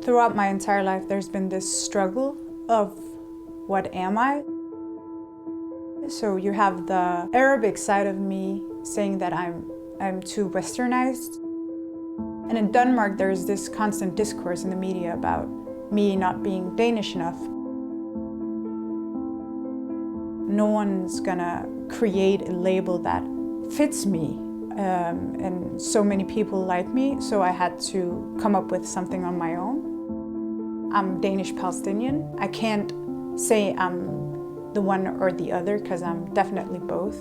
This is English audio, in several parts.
Throughout my entire life, there's been this struggle of what am I? So you have the Arabic side of me saying that I'm too westernized. And in Denmark, there's this constant discourse in the media about me not being Danish enough. No one's gonna create a label that fits me. And so many people like me, so I had to come up with something on my own. I'm Danish Palestinian. I can't say I'm the one or the other because I'm definitely both.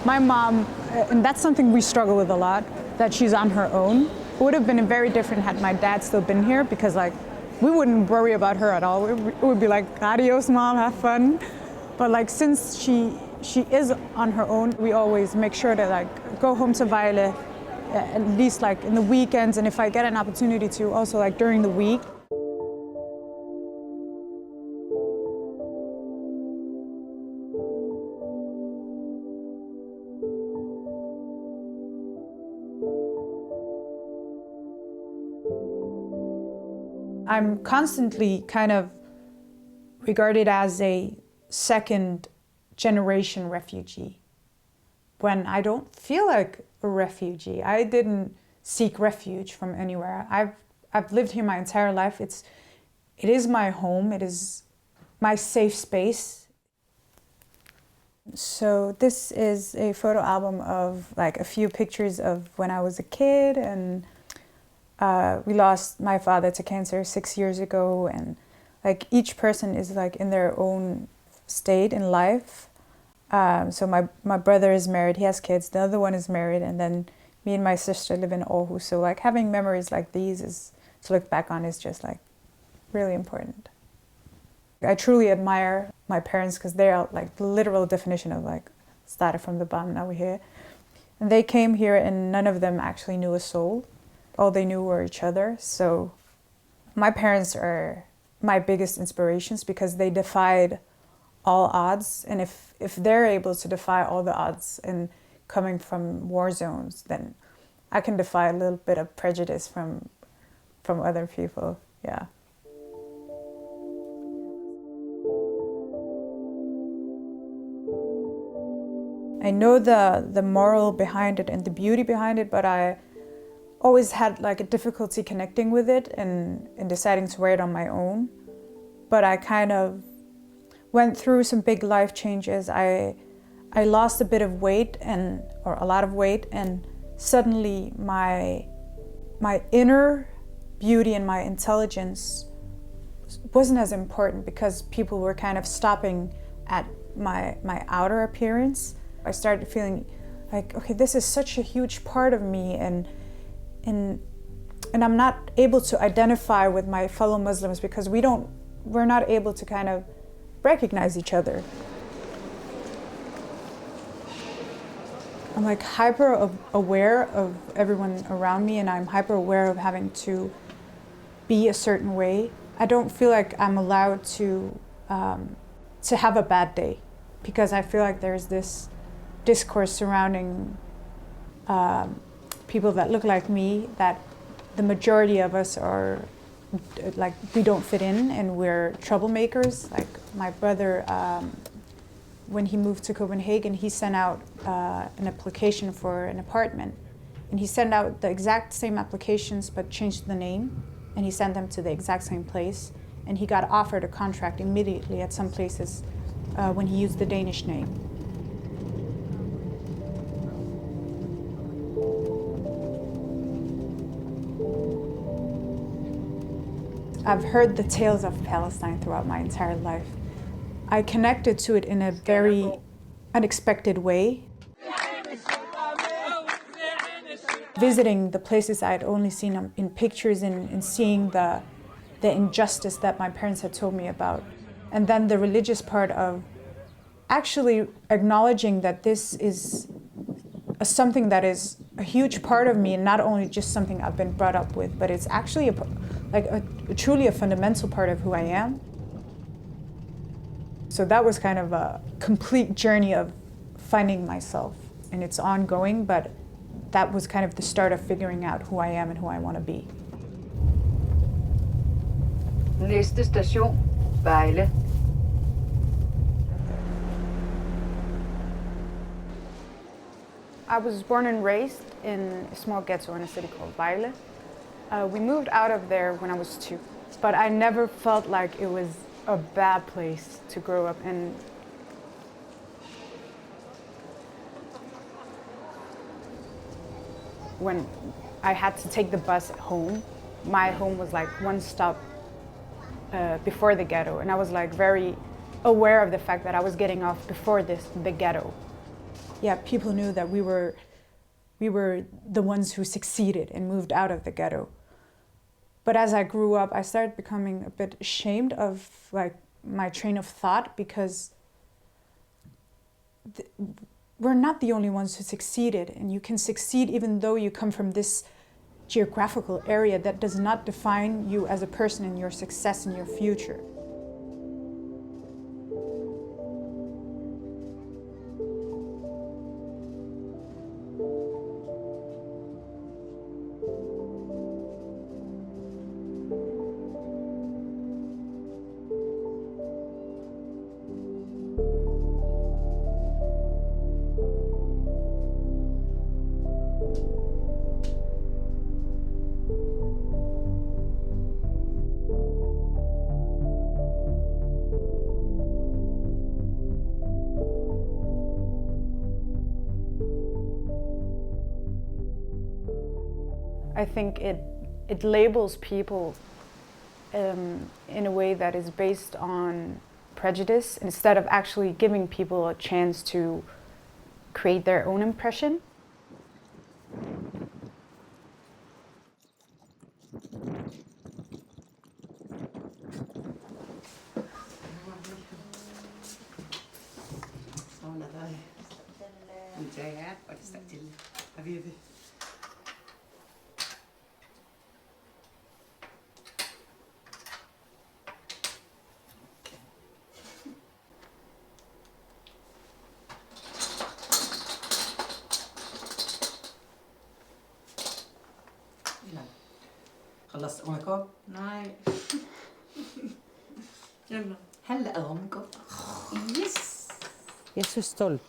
My mom, and that's something we struggle with a lot, that she's on her own. It would have been very different had my dad still been here because we wouldn't worry about her at all. It would be like, adios mom, have fun. But since she is on her own, we always make sure to go home to Vejle at least in the weekends, and if I get an opportunity to, also during the week. I'm constantly kind of regarded as a second generation refugee when I don't feel like a refugee. I didn't seek refuge from anywhere. I've lived here my entire life. It is my home. It is my safe space. So this is a photo album of a few pictures of when I was a kid, and we lost my father to cancer 6 years ago, and each person is in their own state in life. So my brother is married, he has kids, the other one is married, and then me and my sister live in Aarhus. So having memories like these to look back on is just really important. I truly admire my parents because they are the literal definition of started from the bottom, now we're here. And they came here and none of them actually knew a soul. All they knew were each other. So my parents are my biggest inspirations because they defied all odds. And if they're able to defy all the odds and coming from war zones, then I can defy a little bit of prejudice from other people, yeah. I know the moral behind it and the beauty behind it, but I always had a difficulty connecting with it and deciding to wear it on my own. But I kind of went through some big life changes. I lost a bit of weight or a lot of weight, and suddenly my inner beauty and my intelligence wasn't as important because people were kind of stopping at my outer appearance. I started feeling okay, this is such a huge part of me, and I'm not able to identify with my fellow Muslims because we're not able to kind of recognize each other. I'm hyper aware of everyone around me, and I'm hyper aware of having to be a certain way. I don't feel like I'm allowed to have a bad day because I feel like there's this discourse surrounding people that look like me, that the majority of us are we don't fit in and we're troublemakers. My brother, when he moved to Copenhagen, he sent out an application for an apartment, and he sent out the exact same applications but changed the name, and he sent them to the exact same place, and he got offered a contract immediately at some places when he used the Danish name. I've heard the tales of Palestine throughout my entire life. I connected to it in a very unexpected way. Visiting the places I had only seen in pictures and seeing the injustice that my parents had told me about. And then the religious part of actually acknowledging that this is something that is a huge part of me, and not only just something I've been brought up with, but it's actually truly a fundamental part of who I am. So that was kind of a complete journey of finding myself, and it's ongoing, but that was kind of the start of figuring out who I am and who I want to be. Næste station, Vejle. I was born and raised in a small ghetto in a city called Vejle. We moved out of there when I was 2, but I never felt like it was a bad place to grow up in. When I had to take the bus at home, my home was like one stop before the ghetto, and I was like very aware of the fact that I was getting off before the ghetto. Yeah, people knew that we were the ones who succeeded and moved out of the ghetto. But as I grew up, I started becoming a bit ashamed of like my train of thought, because we're not the only ones who succeeded, and you can succeed even though you come from this geographical area. That does not define you as a person and your success in your future. I think it labels people in a way that is based on prejudice, instead of actually giving people a chance to create their own impression. خلصت أمك أهو؟ Nej. هلا أمك Yes. Jeg er så stolt,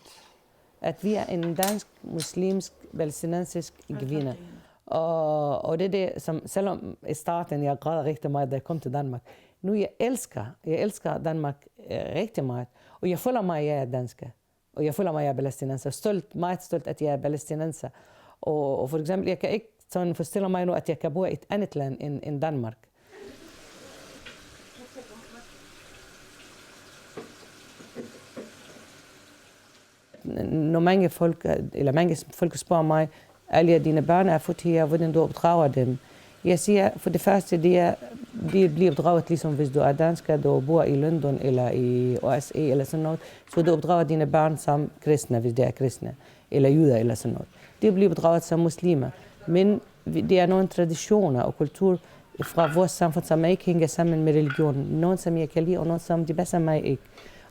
at vi er en dansk, muslimsk, palæstinensisk kvinde. Og det er det, som selvom i starten jeg græd rigtig meget, da jeg kom til Danmark. Nu jeg elsker Danmark rigtig meget. Og jeg føler mig, at jeg er dansker. Og jeg føler mig, at jeg er palæstinenser. Meget stolt, at jeg er palæstinenser. Og for eksempel, jeg kan ikke sådan forestille mig nu, at jeg kan bo i et andet land end Danmark. Når mange folk spørger mig, alle dine børn er født her, hvordan du opdrager dem? Jeg siger, for det første, de bliver opdraget ligesom hvis du er dansker, du bor i London eller i USA eller sådan noget, så du opdrager dine børn som kristne, hvis de er kristne, eller jøder eller sådan noget. De bliver opdraget som muslimer, men det er nogle traditioner og kultur fra vores samfund, som ikke hænger sammen med religionen. Nogle, som jeg kan lide, og nogle, som de passer mig ikke.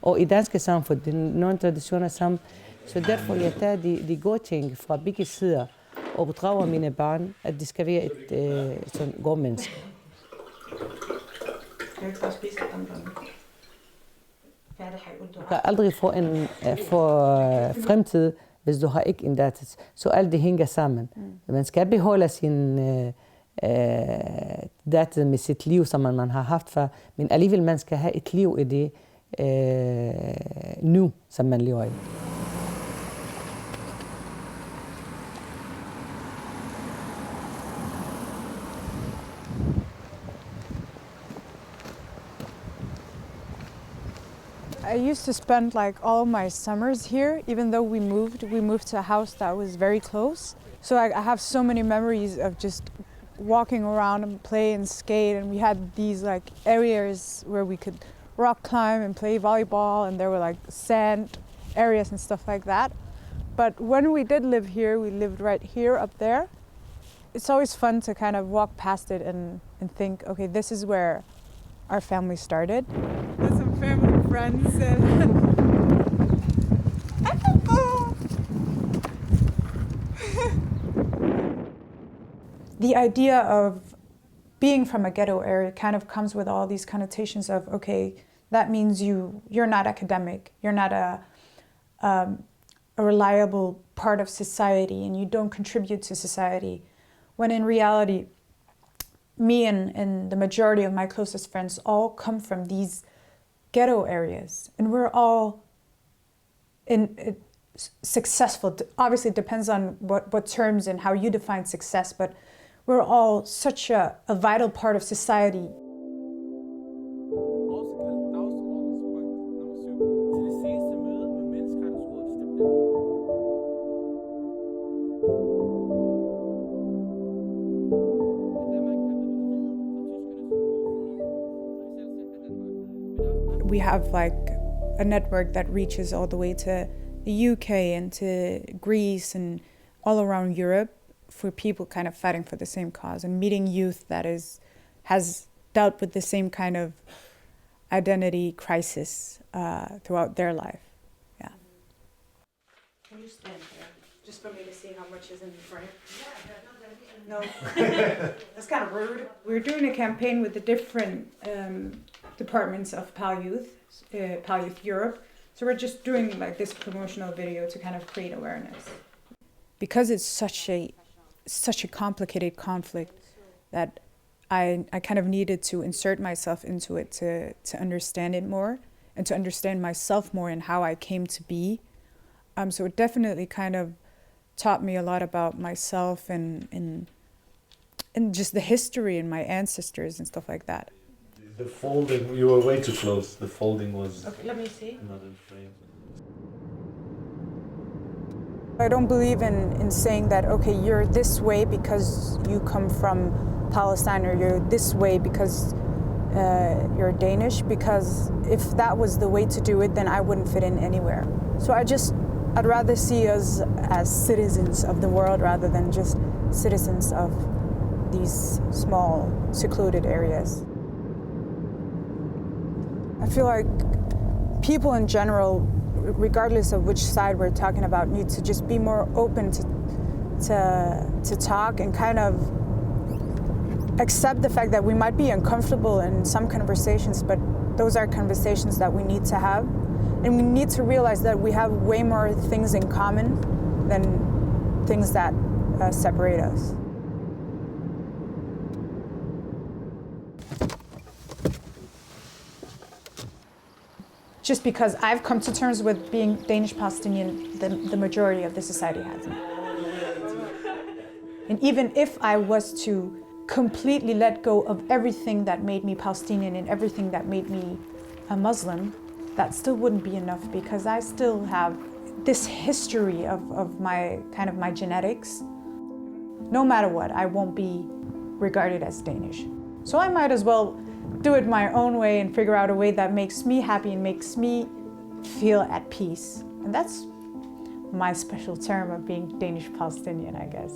Og i danske samfund, det er nogle traditioner, som... Så derfor jeg tager de gode ting fra begge sider, og opdrager mine børn, at de skal være et sådan godt menneske. Du kan aldrig få en fremtid, hvis du har ikke en datter. Så alt det hænger sammen. Man skal beholde sin datter med sit liv, som man har haft før, men alligevel man skal have et liv i det nu, som man lever i. I used to spend like all my summers here, even though we moved to a house that was very close. So I have so many memories of just walking around and play and skate, and we had these like areas where we could rock climb and play volleyball, and there were like sand areas and stuff like that. But when we did live here, we lived right here up there. It's always fun to kind of walk past it and think, okay, this is where our family started. There's some family friends. The idea of being from a ghetto area kind of comes with all these connotations of, okay, that means you're not academic, you're not a reliable part of society, and you don't contribute to society. When in reality, me and the majority of my closest friends all come from these ghetto areas, and we're all successful. Obviously, it depends on what terms and how you define success, but we're all such a vital part of society. We have like a network that reaches all the way to the UK and to Greece and all around Europe, for people kind of fighting for the same cause and meeting youth that has dealt with the same kind of identity crisis throughout their life. Yeah. Can you stand there, just for me to see how much is in the frame? No, that's kind of rude. We're doing a campaign with the different departments of Pal Youth Europe. So we're just doing like this promotional video to kind of create awareness. Because it's such a complicated conflict that I kind of needed to insert myself into it to understand it more and to understand myself more and how I came to be. So it definitely kind of taught me a lot about myself and just the history and my ancestors and stuff like that. The folding, you were way too close. The folding was Okay, let me see. not in frame. I don't believe in saying that, okay, you're this way because you come from Palestine, or you're this way because you're Danish, because if that was the way to do it, then I wouldn't fit in anywhere. So I'd rather see us as citizens of the world rather than just citizens of these small, secluded areas. I feel like people in general, regardless of which side we're talking about, need to just be more open to talk and kind of accept the fact that we might be uncomfortable in some conversations, but those are conversations that we need to have. And we need to realize that we have way more things in common than things that separate us. Just because I've come to terms with being Danish Palestinian, the majority of the society hasn't. And even if I was to completely let go of everything that made me Palestinian and everything that made me a Muslim, that still wouldn't be enough, because I still have this history of my genetics. No matter what, I won't be regarded as Danish. So I might as well do it my own way and figure out a way that makes me happy and makes me feel at peace. And that's my special term of being Danish Palestinian, I guess.